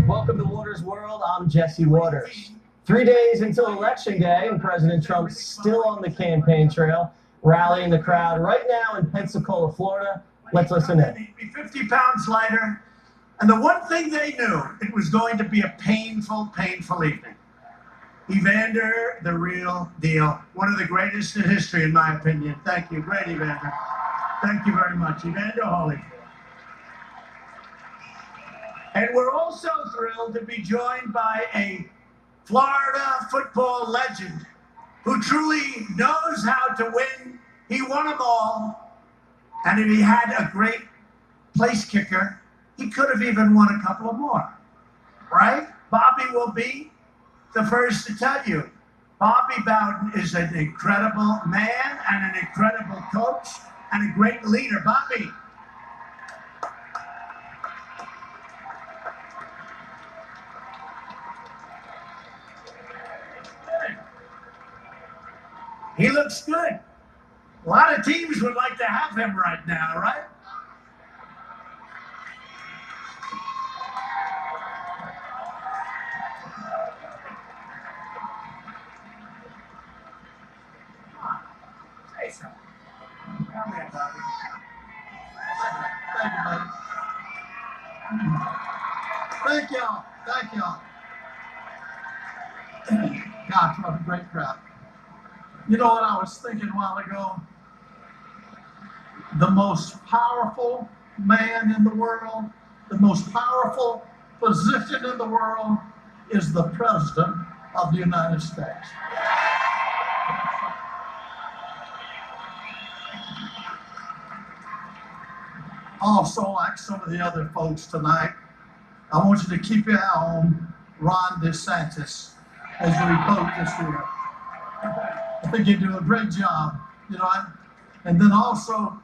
Welcome to Waters World. I'm Jesse Waters. 3 days until Election Day, and President Trump's still on the campaign trail, rallying the crowd right now in Pensacola, Florida. Let's listen in. He'd be 50 pounds lighter, and the one thing they knew, it was going to be a painful, painful evening. Evander, the real deal. One of the greatest in history, in my opinion. Thank you. Great, Evander. Thank you very much. Evander Holyfield. And we're also thrilled to be joined by a Florida football legend who truly knows how to win. He won them all. And if he had a great place kicker, he could have even won a couple of more. Right? Bobby will be the first to tell you. Bobby Bowden is an incredible man and an incredible coach and a great leader. Bobby. He looks good. A lot of teams would like to have him right now, right? Come on, say something. Come here, Bobby. Thank you, buddy. Thank y'all. Thank y'all. God, what a great crowd. You know what I was thinking a while ago? The most powerful man in the world, the most powerful position in the world is the President of the United States. Also, like some of the other folks tonight, I want you to keep your eye on Ron DeSantis as we vote this year. I think you do a great job, you know, and then also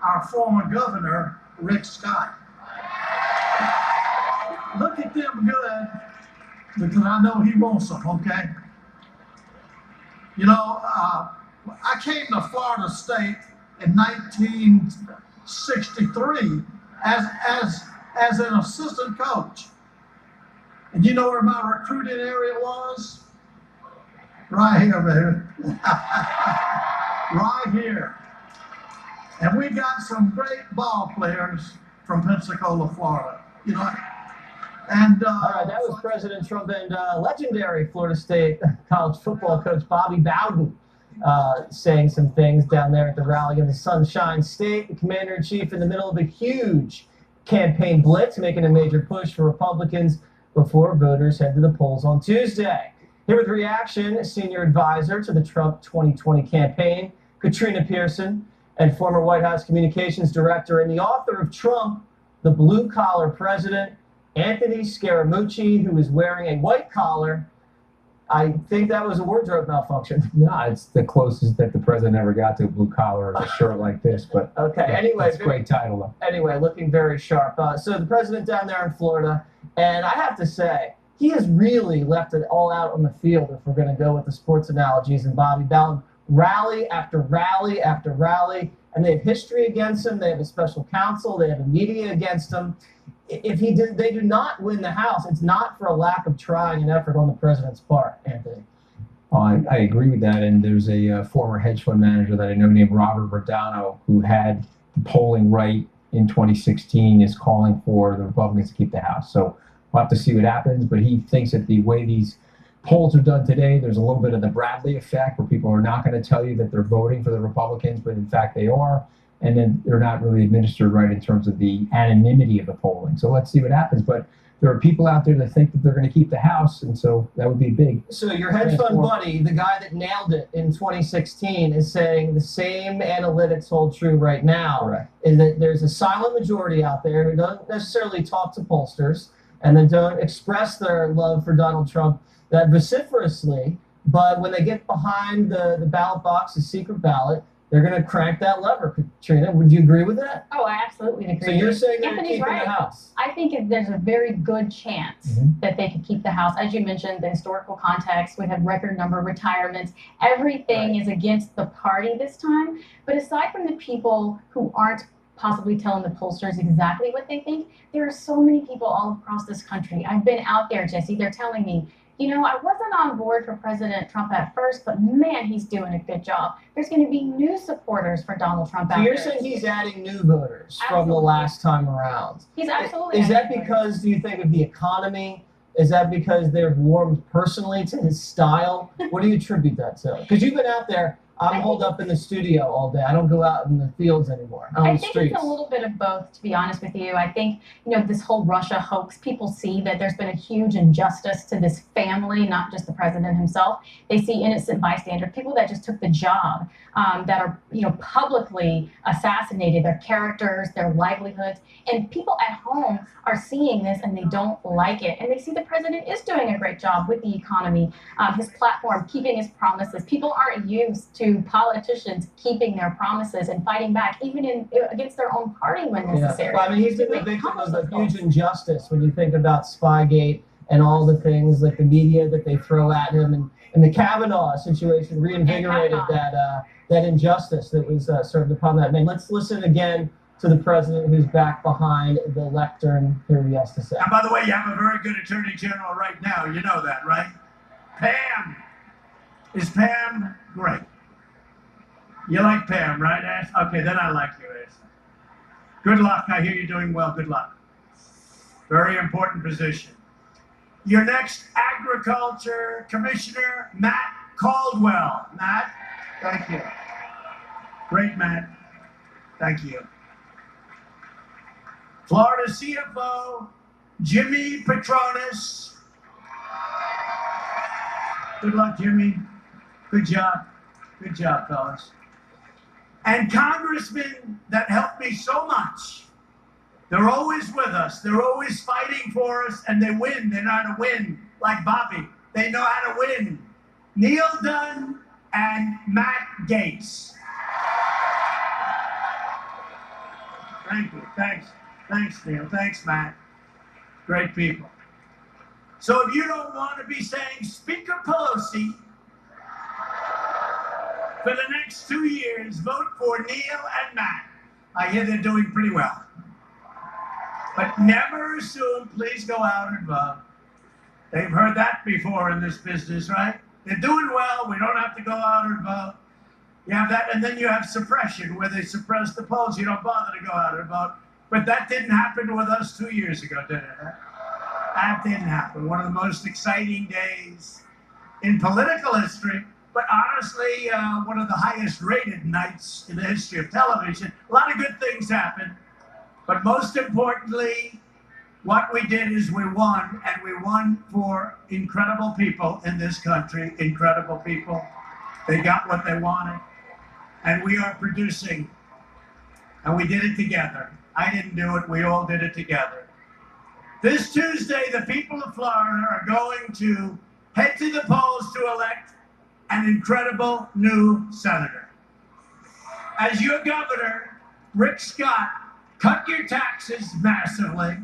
our former governor, Rick Scott. Look at them good, because I know he wants them, okay? You know, I came to Florida State in 1963 as an assistant coach. And you know where my recruiting area was? Right here, baby. Right here. And we got some great ball players from Pensacola, Florida. You know, and all right, that was President Trump and legendary Florida State college football coach Bobby Bowden saying some things down there at the rally in the Sunshine State. The commander-in-chief in the middle of a huge campaign blitz, making a major push for Republicans before voters head to the polls on Tuesday. Here with reaction, senior advisor to the Trump 2020 campaign, Katrina Pierson, and former White House communications director and the author of Trump, the Blue-Collar President, Anthony Scaramucci, who is wearing a white collar. I think that was a wardrobe malfunction. No, it's the closest that the president ever got to a blue collar or a shirt like this. But okay, anyway, that's a great title, though. Anyway, looking very sharp. So the president down there in Florida, and I have to say, he has really left it all out on the field if we're going to go with the sports analogies. And Bobby Bowden, rally after rally after rally, and they have history against him. They have a special counsel. They have a media against him. If they do not win the House, it's not for a lack of trying and effort on the president's part, Anthony. I agree with that. And there's a former hedge fund manager that I know named Robert Verdano, who had the polling right in 2016, is calling for the Republicans to keep the House. So we'll have to see what happens, but he thinks that the way these polls are done today, there's a little bit of the Bradley effect where people are not going to tell you that they're voting for the Republicans, but in fact they are, and then they're not really administered right in terms of the anonymity of the polling. So let's see what happens, but there are people out there that think that they're going to keep the House, and so that would be big. So your hedge fund buddy, the guy that nailed it in 2016, is saying the same analytics hold true right now. Correct. Is that there's a silent majority out there who don't necessarily talk to pollsters and then don't express their love for Donald Trump that vociferously, but when they get behind the ballot box, the secret ballot, they're going to crank that lever. Katrina, would you agree with that? Oh, I absolutely agree. So you're saying they're Anthony's keeping right. the House? I think there's a very good chance that they could keep the House. As you mentioned, the historical context, we have record number of retirements. Everything is against the party this time. But aside from the people who aren't possibly telling the pollsters exactly what they think. There are so many people all across this country. I've been out there, Jesse. They're telling me, you know, I wasn't on board for President Trump at first, but man, he's doing a good job. There's going to be new supporters for Donald Trump out So there. you're saying he's adding new voters from the last time around? He's absolutely. Is that because, do you think, of the economy? Is that because they've warmed personally to his style? What do you attribute that to? Because you've been out there. I'm holed up in the studio all day. I don't go out in the fields anymore. I think it's a little bit of both, to be honest with you. I think, you know, this whole Russia hoax, people see that there's been a huge injustice to this family, not just the president himself. They see innocent bystanders, people that just took the job, that are, you know, publicly assassinated, their characters, their livelihoods. And people at home are seeing this and they don't like it. And they see the president is doing a great job with the economy, his platform, keeping his promises. People aren't used to politicians keeping their promises and fighting back, even against their own party when necessary. Well, I mean, he's been the victim of a huge injustice when you think about Spygate and all the things like the media that they throw at him, and the Kavanaugh situation reinvigorated that injustice that was served upon that man. Let's listen again to the president, who's back behind the lectern. Hear what he has to say. And by the way, you have a very good attorney general right now. You know that, right? Pam. Is Pam great? You like Pam, right, Ash? Okay, then I like you, Ash. Good luck. I hear you're doing well. Good luck. Very important position. Your next Agriculture Commissioner, Matt Caldwell. Matt, thank you. Great, Matt. Thank you. Florida CFO, Jimmy Petronis. Good luck, Jimmy. Good job. Good job, fellas. And congressmen that helped me so much. They're always with us. They're always fighting for us, and they win. They know how to win, like Bobby. They know how to win. Neil Dunn and Matt Gaetz. Thank you. Thanks. Thanks, Neil. Thanks, Matt. Great people. So if you don't want to be saying Speaker Pelosi for the next 2 years, vote for Neil and Matt. I hear they're doing pretty well. But never assume, please go out and vote. They've heard that before in this business, right? They're doing well, we don't have to go out and vote. You have that, and then you have suppression, where they suppress the polls. You don't bother to go out and vote. But that didn't happen with us 2 years ago, did it? That didn't happen. One of the most exciting days in political history. But honestly, one of the highest rated nights in the history of television. A lot of good things happened. But most importantly, what we did is we won, and we won for incredible people in this country, incredible people. They got what they wanted, and we are producing, and we did it together. I didn't do it, we all did it together. This Tuesday, the people of Florida are going to head to the polls to elect an incredible new senator. As your governor, Rick Scott, cut your taxes massively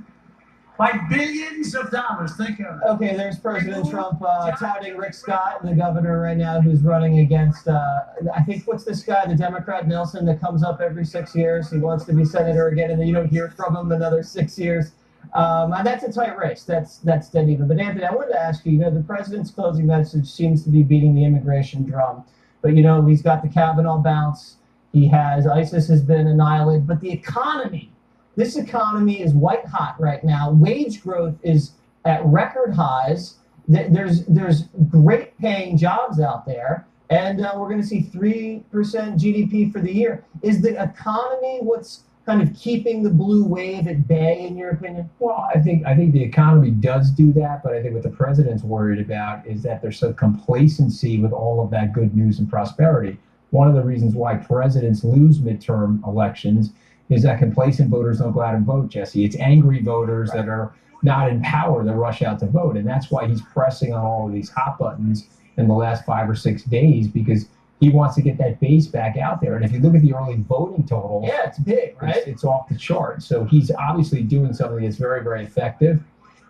by billions of dollars. Think of it. Okay, there's President Trump touting Rick Scott, the governor right now, who's running against, I think, what's this guy, the Democrat Nelson, that comes up every 6 years. He wants to be senator again, and then you don't hear from him another 6 years. And that's a tight race. That's dead even. But Anthony, I wanted to ask you, you know, the president's closing message seems to be beating the immigration drum. But, you know, he's got the Kavanaugh bounce. He has, ISIS has been annihilated. But the economy, this economy is white hot right now. Wage growth is at record highs. There's great paying jobs out there. And we're going to see 3% GDP for the year. Is the economy what's kind of keeping the blue wave at bay, in your opinion? Well, I think the economy does do that, but I think what the president's worried about is that there's some complacency with all of that good news and prosperity. One of the reasons why presidents lose midterm elections is that complacent voters don't go out and vote, Jesse. It's angry voters that are not in power that rush out to vote, and that's why he's pressing on all of these hot buttons in the last 5 or 6 days, because he wants to get that base back out there. And if you look at the early voting totals, yeah, it's big, right? It's off the chart. So he's obviously doing something that's very, very effective.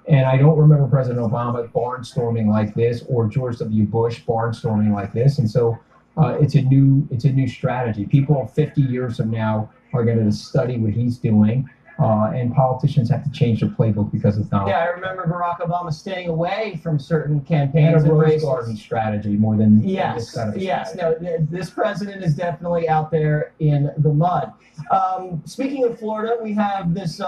And I don't remember President Obama barnstorming like this, or George W. Bush barnstorming like this. And so it's a new strategy. People 50 years from now are going to study what he's doing. And politicians have to change their playbook because of Donald. Yeah, I remember Barack Obama staying away from certain And campaigns a and rose races. garden strategy more than Yes, this kind of yes. strategy. No, this president is definitely out there in the mud. Speaking of Florida, we have this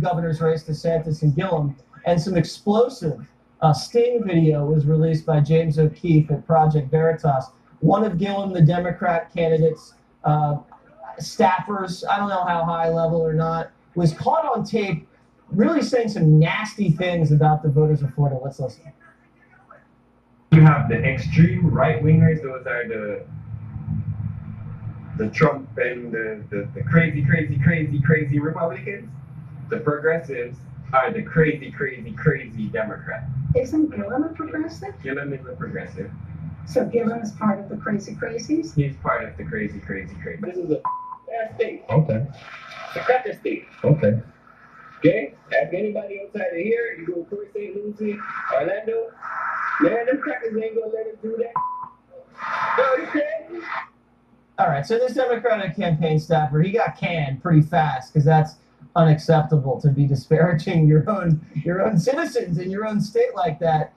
governor's race, DeSantis and Gillum, and some explosive sting video was released by James O'Keefe at Project Veritas. One of Gillum, the Democrat candidate's staffers, I don't know how high level or not, was caught on tape really saying some nasty things about the voters of Florida. Let's listen. You have the extreme right-wingers, those are the Trump and the crazy Republicans. The progressives are the crazy Democrat. Isn't Gillum a progressive? Gillum is a progressive. So Gillum is part of the crazy crazies? He's part of the crazy. This is a bad state. Okay. It's a cracker state. Okay. Okay? Ask anybody outside of here, you go to St. Lucie, Orlando, man, them crackers ain't gonna let us do that. No, you crazy? All right, so this Democratic campaign staffer, he got canned pretty fast because that's unacceptable to be disparaging your own citizens in your own state like that.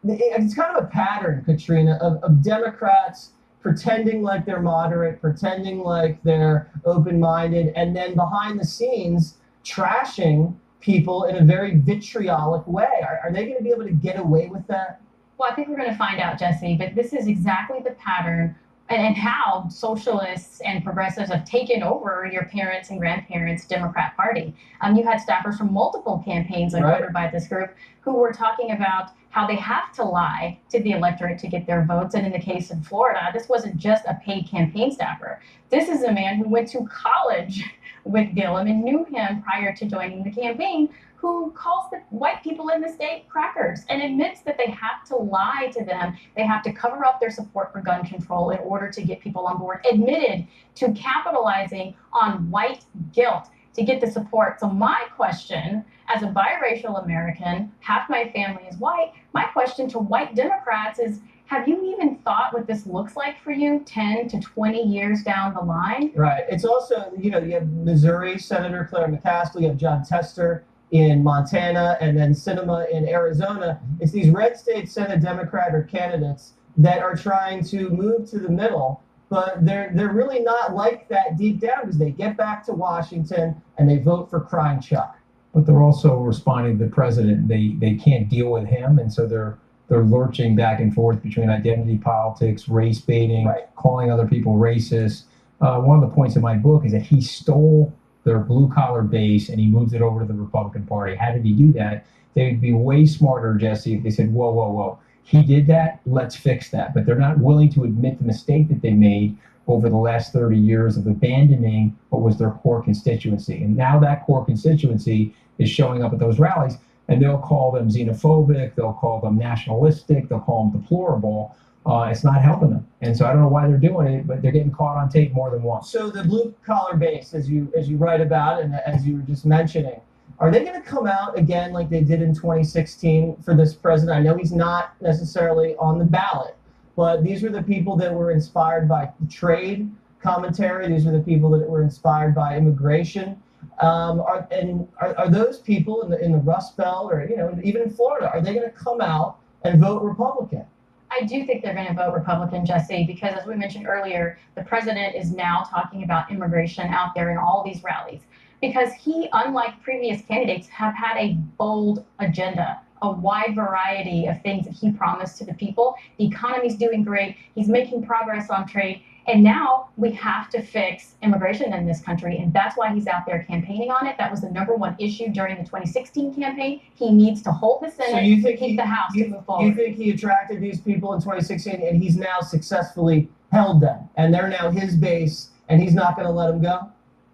It's kind of a pattern, Katrina, of Democrats pretending like they're moderate, pretending like they're open-minded, and then behind the scenes trashing people in a very vitriolic way. Are they going to be able to get away with that? Well, I think we're going to find out, Jesse, but this is exactly the pattern and how socialists and progressives have taken over your parents' and grandparents' Democrat Party. You had staffers from multiple campaigns uncovered by this group who were talking about how they have to lie to the electorate to get their votes. And in the case of Florida, this wasn't just a paid campaign staffer. This is a man who went to college with Gillum and knew him prior to joining the campaign, who calls the white people in the state crackers and admits that they have to lie to them. They have to cover up their support for gun control in order to get people on board, admitted to capitalizing on white guilt to get the support. So my question, as a biracial American, half my family is white, my question to white Democrats is, have you even thought what this looks like for you 10 to 20 years down the line? Right. It's also, you have Missouri Senator Claire McCaskill, you have John Tester in Montana, and then Sinema in Arizona. It's these red state Senate Democrat or candidates that are trying to move to the middle, but they're really not like that deep down because they get back to Washington and they vote for Crying Chuck. But they're also responding to the president. They can't deal with him, and so they're lurching back and forth between identity politics, race baiting, calling other people racist. One of the points in my book is that he stole their blue-collar base and he moved it over to the Republican Party. How did he do that? They'd be way smarter, Jesse, if they said, whoa. He did that, let's fix that. But they're not willing to admit the mistake that they made over the last 30 years of abandoning what was their core constituency. And now that core constituency is showing up at those rallies, and they'll call them xenophobic, they'll call them nationalistic, they'll call them deplorable. It's not helping them. And so I don't know why they're doing it, but they're getting caught on tape more than once. So the blue-collar base, as you write about and as you were just mentioning, are they going to come out again like they did in 2016 for this president? I know he's not necessarily on the ballot, but these are the people that were inspired by trade commentary. These are the people that were inspired by immigration. Are those people in the Rust Belt or even in Florida, are they going to come out and vote Republican? I do think they're going to vote Republican, Jesse, because as we mentioned earlier, the president is now talking about immigration out there in all these rallies. Because he, unlike previous candidates, have had a bold agenda, a wide variety of things that he promised to the people. The economy's doing great. He's making progress on trade. And now we have to fix immigration in this country. And that's why he's out there campaigning on it. That was the #1 issue during the 2016 campaign. He needs to hold the Senate and keep the House to move forward. You think he attracted these people in 2016 and he's now successfully held them and they're now his base and he's not going to let them go?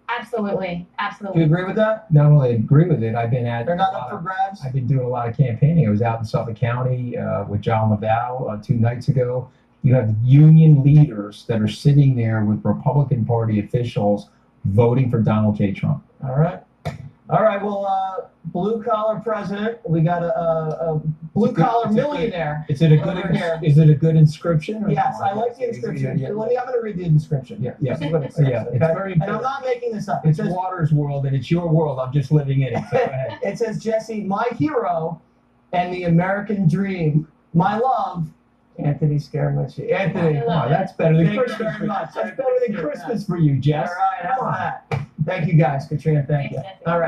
Absolutely. Do you agree with that? Not only agree with it, They're not up for grabs? I've been doing a lot of campaigning. I was out in Suffolk County with John Laval 2 nights ago. You have union leaders that are sitting there with Republican Party officials voting for Donald J. Trump. All right. All right, well, blue collar president. We got a blue collar millionaire. Is it a good? Over here. Is it a good inscription? or Yes, no? I like the inscription. Yeah, I'm going to read the inscription. yeah, yeah. This is what it says, Yeah, it's okay? very And good. I'm not making this up. It It's says, Water's world, and it's your world. I'm just living in it. So go ahead. it says, Jesse, my hero and the American dream, my love, Anthony Scaramucci. Anthony, I love Wow, it. that's better than Thank you Christmas. very much. That's better than Christmas for you, all Jess. right, how about that? Thank you guys, Katrina. Thank you. Thanks, Jesse. All right.